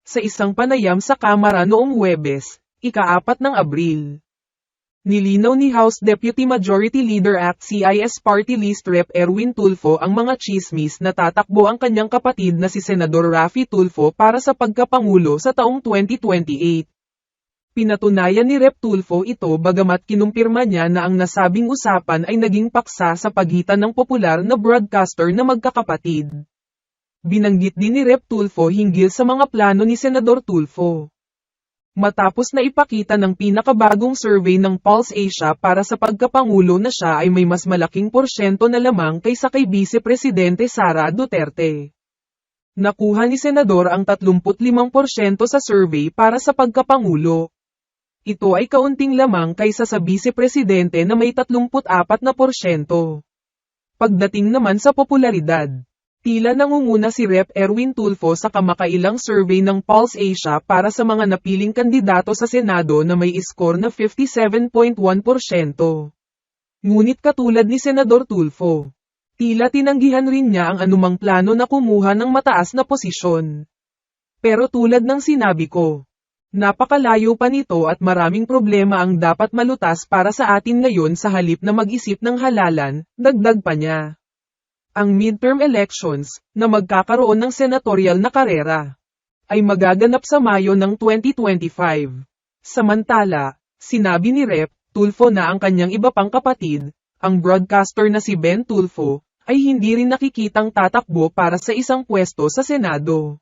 Sa isang panayam sa Kamara noong Huwebes, ika-4 ng Abril. Nilinaw ni House Deputy Majority Leader Act CIS Party List Rep. Erwin Tulfo ang mga tsismis na tatakbo ang kanyang kapatid na si Senador Raffy Tulfo para sa pagkapangulo sa taong 2028. Pinatunayan ni Rep. Tulfo ito bagamat kinumpirma niya na ang nasabing usapan ay naging paksa sa pagitan ng popular na broadcaster na magkakapatid. Binanggit din ni Rep. Tulfo hinggil sa mga plano ni Senador Tulfo. Matapos na ipakita ng pinakabagong survey ng Pulse Asia para sa pagkapangulo na siya ay may mas malaking porsyento na lamang kaysa kay Vice Presidente Sara Duterte. Nakuha ni Senador ang 35% sa survey para sa pagkapangulo. Ito ay kaunting lamang kaysa sa Vice Presidente na may 34%. Pagdating naman sa popularidad, tila nangunguna si Rep. Erwin Tulfo sa kamakailang survey ng Pulse Asia para sa mga napiling kandidato sa Senado na may score na 57.1%. Ngunit katulad ni Senador Tulfo, tila tinanggihan rin niya ang anumang plano na kumuha ng mataas na posisyon. Pero tulad ng sinabi ko, napakalayo pa nito at maraming problema ang dapat malutas para sa atin ngayon sa halip na mag-isip ng halalan, dagdag pa niya. Ang midterm elections, na magkakaroon ng senatorial na karera, ay magaganap sa Mayo ng 2025. Samantala, sinabi ni Rep. Tulfo na ang kanyang iba pang kapatid, ang broadcaster na si Ben Tulfo, ay hindi rin nakikitang tatakbo para sa isang pwesto sa Senado.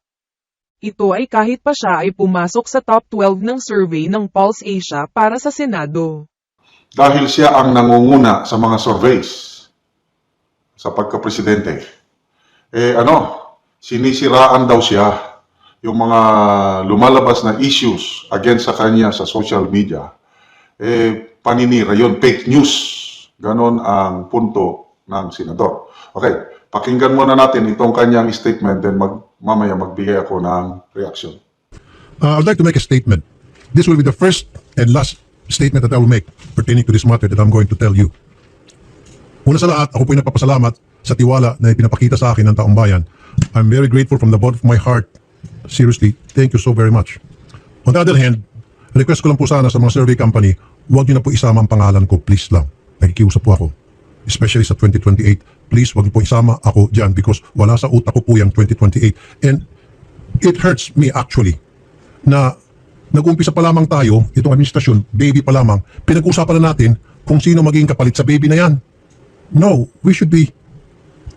Ito ay kahit pa siya ay pumasok sa top 12 ng survey ng Pulse Asia para sa Senado. Dahil siya ang nangunguna sa mga surveys sa pagka-presidente, sinisiraan daw siya yung mga lumalabas na issues against sa kanya sa social media. Paninira yon, fake news. Ganon ang punto ng senador. Okay, pakinggan muna natin itong kanyang statement, then mamaya magbigay ako ng reaction. I would like to make a statement. This will be the first and last statement that I will make pertaining to this matter that I'm going to tell you. Una sa lahat, ako po ay nagpapasalamat sa tiwala na ipinapakita sa akin ng taong bayan. I'm very grateful from the bottom of my heart. Seriously, thank you so very much. On the other hand, request ko lang po sana sa mga survey company, huwag niyo na po isama ang pangalan ko, please lang. Nakikiusap po ako. Especially sa 2028, please huwag niyo po isama ako dyan because wala sa utak ko po yung 2028. And it hurts me actually na nag-umpisa pa lamang tayo, itong administrasyon, baby pa lamang, pinag-usapan na natin kung sino magiging kapalit sa baby na yan. No, we should be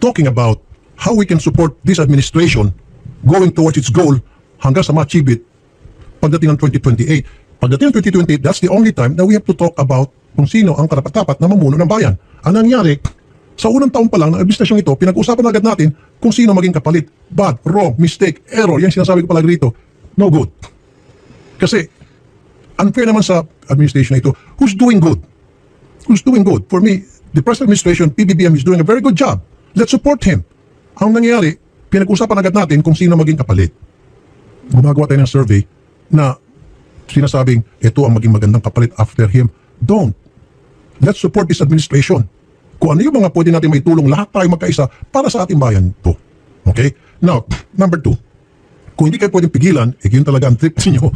talking about how we can support this administration going towards its goal hanggang sa ma-achieve it pagdating ng 2028. Pagdating ng 2028, that's the only time that we have to talk about kung sino ang karapat-dapat na mamuno ng bayan. Ang nangyari, sa unang taon pa lang ng administrasyong ito, pinag-usapan agad natin kung sino maging kapalit. Bad, wrong, mistake, error, yan sinasabi ko palagi rito. No good. Kasi, unfair naman sa administration na ito. Who's doing good? Who's doing good? For me, the present administration, PBBM, is doing a very good job. Let's support him. Ang nangyayari, pinag-usapan agad natin kung sino maging kapalit. Gumagawa tayo ng survey na sinasabing ito ang maging magandang kapalit after him. Don't. Let's support this administration. Kung ano yung mga pwede natin may tulong, lahat tayo magkaisa para sa ating bayan po. Okay? Now, number 2. Kung hindi kayo pwedeng pigilan, yun talaga ang trip niyo.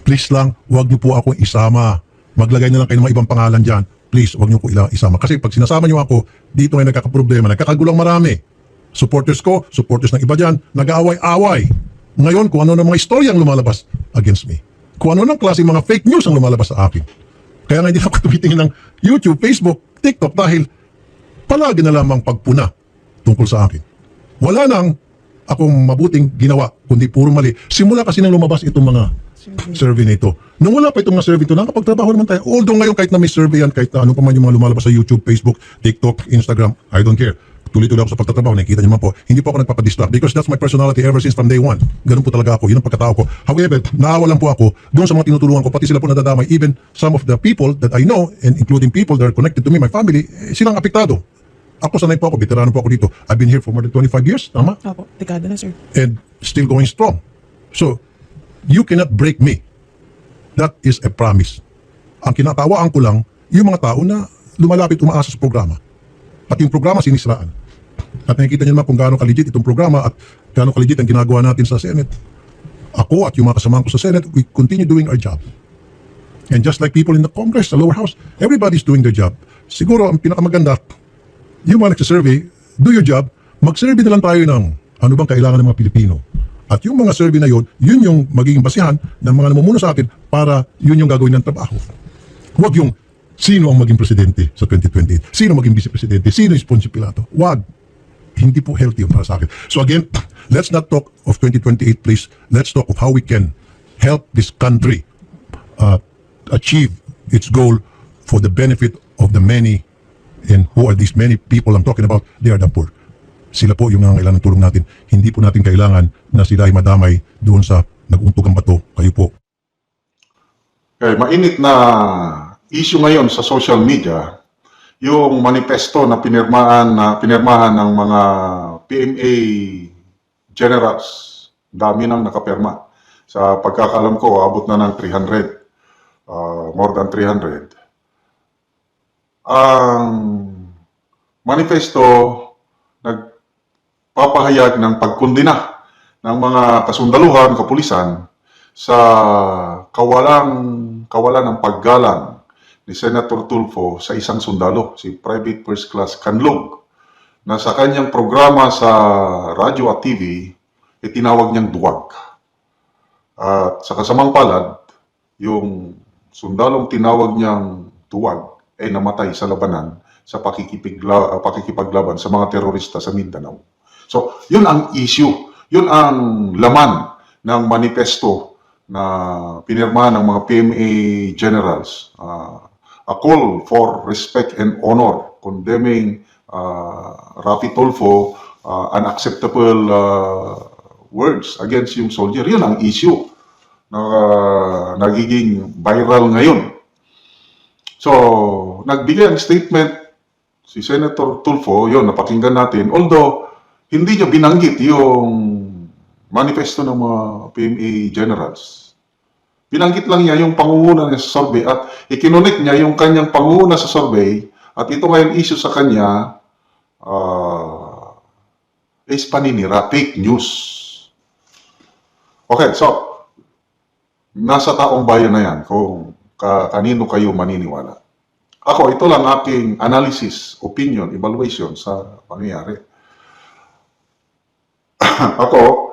Please lang, huwag niyo po akong isama. Maglagay na lang kayo ng mga ibang pangalan dyan. Please, huwag niyo po isama. Kasi pag sinasama niyo ako, dito ngayon nagkakaproblema, nagkakagulang marami. Supporters ko, supporters ng iba dyan, nag-aaway-away. Ngayon, kung ano ng mga istorya ang lumalabas against me. Kung ano ng klase mga fake news ang lumalabas sa akin. Kaya nga hindi na ako tumitingin ng YouTube, Facebook, TikTok dahil palagi na lamang pagpuna tungkol sa akin. Wala nang akong mabuting ginawa, kundi puro mali. Simula kasi nang lumabas itong mga survey na ito. Nung wala pa itong mga survey ito, nakapagtrabaho naman tayo. Although ngayon kahit na may survey yan, kahit na ano pa man yung mga lumalabas sa YouTube, Facebook, TikTok, Instagram, I don't care. Tuloy-tuloy ako sa pagtatrabaho, nakikita niyo naman po. Hindi po ako nagpapadistract because that's my personality ever since from day one. Ganun po talaga ako, yun ang pagkatao ko. However, naawalan po ako doon sa mga tinutulungan ko, pati sila po nadadamay. Even some of the people that I know, and including people that are connected to me, my family, silang apektado. Ako sanay po ako, veterano po ako dito. I've been here for more than 25 years, tama? Opo, dekada na sir. And still going strong. So, you cannot break me. That is a promise. Ang kinatawaan ko lang, yung mga tao na lumalapit umaasa sa programa. At yung programa sinisiraan. At nakikita niyo naman kung gaano ka-legit itong programa at gaano ka-legit ang ginagawa natin sa Senate. ako at yung mga kasamahan ko sa Senate, we continue doing our job. And just like people in the Congress, the lower house, everybody's doing their job. Siguro, ang pinakamaganda, yung mga nagsasurvey, do your job, mag-survey na lang tayo ng ano bang kailangan ng mga Pilipino. At yung mga survey na yun yung magiging basihan ng mga namumuno sa atin para yun yung gagawin ng trabaho. Huwag yung sino ang maging presidente sa 2028, sino maging vice-presidente, sino yung Poncio Pilato. Huwag. Hindi po healthy yung para sa akin. So again, let's not talk of 2028, please. Let's talk of how we can help this country achieve its goal for the benefit of the many. And who are these many people I'm talking about? They are the poor. Sila po yung nangangailangan ng tulong natin. Hindi po natin kailangan na sila ay madamay doon sa nag-untog ang bato. Kayo po. Okay, mainit na issue ngayon sa social media, yung manifesto na pinirmahan ng mga PMA generals. Dami nang nakapirma. Sa pagkakalam ko, abot na ng 300. More than 300. Ang manifesto nagpapahayag ng pagkundina ng mga kasundaluhan, kapulisan sa kawalan ng paggalang ni Senator Tulfo sa isang sundalo, si Private First Class Canlog, na sa kanyang programa sa radyo at TV, itinawag niyang duwag. At sa kasamang palad, yung sundalong tinawag niyang duwag ay namatay sa labanan sa pakikipaglaban sa mga terorista sa Mindanao. So, yun ang issue. Yun ang laman ng manifesto na pinirmahan ng mga PMA generals. A call for respect and honor, condemning Rafi Tulfo, unacceptable words against yung soldier. Yun ang issue na nagiging viral ngayon. So, nagbigay ang statement si Senator Tulfo, yun, napakinggan natin. Although, hindi niya binanggit yung manifesto ng mga PMA generals. Binanggit lang niya yung pangunguna niya sa survey at ikinonect niya yung kanyang pangunguna sa survey at ito ngayon issue sa kanya is paninira, fake news. Okay, so, nasa taong bayan na yan kung kanino kayo maniniwala. Ako, ito lang aking analysis, opinion, evaluation sa pangyayari. Ako,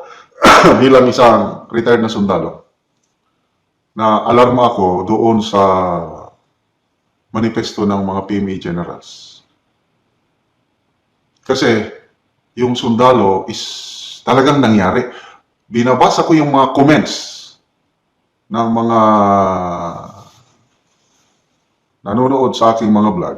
bilang isang retired na sundalo, na alarma ako doon sa manifesto ng mga PMA generals. Kasi yung sundalo is talagang nangyari. Binabasa ko yung mga comments ng mga nanonood sa aking mga vlog.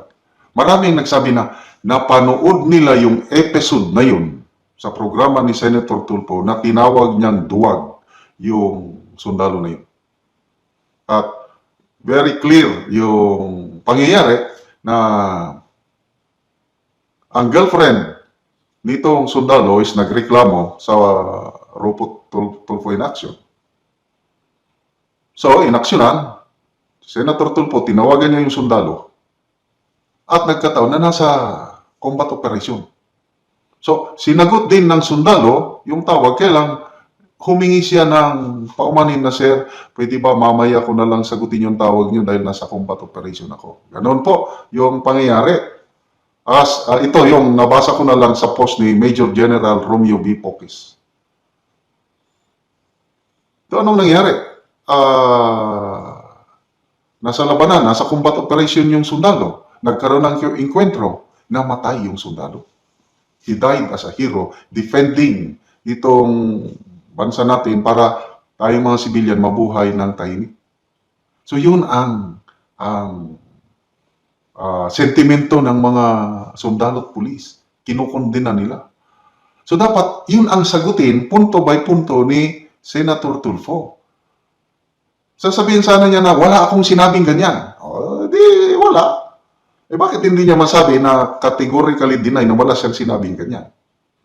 Maraming nagsabi na napanood nila yung episode na yun sa programa ni Senator Tulfo na tinawag niyang duwag yung sundalo na yun. At very clear yung pangyayari na ang girlfriend nitong sundalo is nagreklamo sa Rupo Tulfo in action. So, inaksyonan, Senator Tulfo, tinawagan niya yung sundalo at nagkataon na nasa combat operation. So, sinagot din ng sundalo yung tawag, kailang humingi siya ng paumanin na, sir, pwede ba mamaya ko na lang sagutin yung tawag niyo dahil nasa combat operation ako. Ganon po yung pangyayari. Ito yung nabasa ko na lang sa post ni Major General Romeo B. Pocis. Ito anong nangyari? Nasa labanan, nasa combat operation yung sundalo. Nagkaroon ng enkwentro, namatay yung sundalo. He died as a hero, defending itong bansa natin para tayong mga sibilyan mabuhay ng tahimik. So yun ang sentimento ng mga sundalo at pulis. Kinukondena nila. So dapat yun ang sagutin punto by punto ni Senator Tulfo. Sasabihin sana niya na wala akong sinabing ganyan. O, di wala. Bakit hindi niya masabi na categorically deny na wala siyang sinabing ganyan?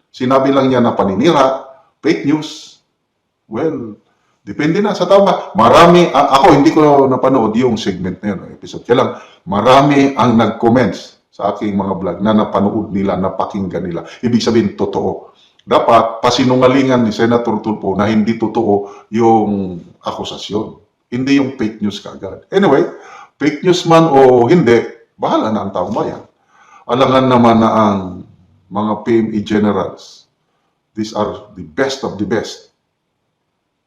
Sinabi lang niya na paninira, fake news. Well, depende na sa tao. Marami, ako hindi ko napanood yung segment na yun, episode. Kaya lang, marami ang nag-comments sa aking mga vlog na napanood nila, napakinggan nila. Ibig sabihin, totoo. dapat pasinungalingan ni Senator Tulfo na hindi totoo yung akusasyon. Hindi yung fake news kagad. Anyway, fake news man o hindi, bahala na ang taong bayan. Alangan naman na ang mga PME generals, these are the best of the best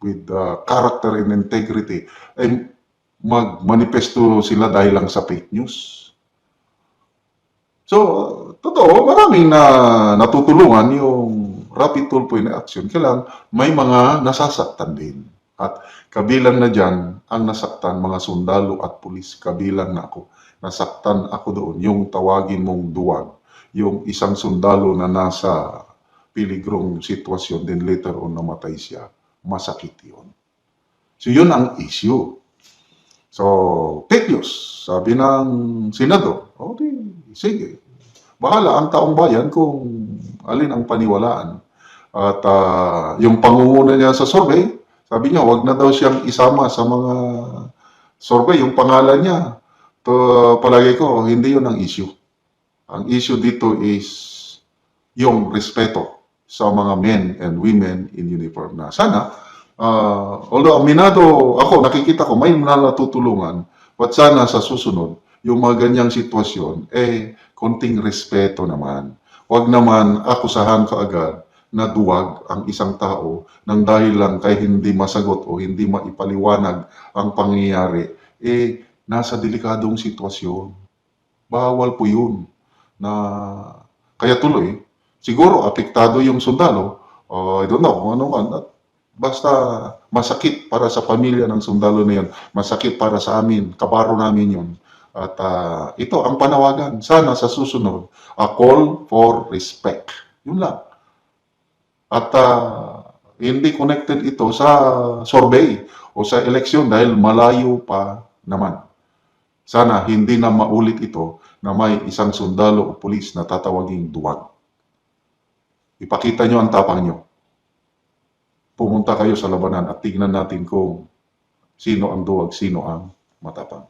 with character and integrity, ay magmanifesto sila dahil lang sa fake news. So, totoo, maraming natutulungan yung rapid Tulfo in action. Kailangan may mga nasasaktan din. At kabilang na dyan, ang nasaktan, mga sundalo at pulis, kabilang na ako. Nasaktan ako doon, yung tawagin mong duwag, yung isang sundalo na nasa piligrong sitwasyon, then later on namatay siya. Masakit yun. So, yun ang issue. So, fake news, sabi ng senador, okay, sige. Bahala ang taong bayan kung alin ang paniwalaan. At yung pangunguna niya sa survey, sabi niya, wag na daw siyang isama sa mga survey, yung pangalan niya. Palagay ko, hindi yun ang issue. Ang issue dito is yung respeto sa mga men and women in uniform na sana, although aminado ako, nakikita ko, may natutulungan, but sana sa susunod, yung mga ganyang sitwasyon, konting respeto naman. Huwag naman akusahan ka agad na duwag ang isang tao nang dahil lang kay hindi masagot o hindi maipaliwanag ang pangyayari, nasa delikadong sitwasyon. Bawal po yun. Kaya tuloy, siguro apektado yung sundalo, I don't know kung ano man, basta masakit para sa pamilya ng sundalo na yun, masakit para sa amin, kabaro namin yun. At ito ang panawagan, sana sa susunod, a call for respect. Yun lang. At hindi connected ito sa survey o sa eleksyon dahil malayo pa naman. Sana hindi na maulit ito na may isang sundalo o pulis na tatawaging duwag. Ipakita nyo ang tapang nyo. Pumunta kayo sa labanan at tignan natin kung sino ang duwag, sino ang matapang.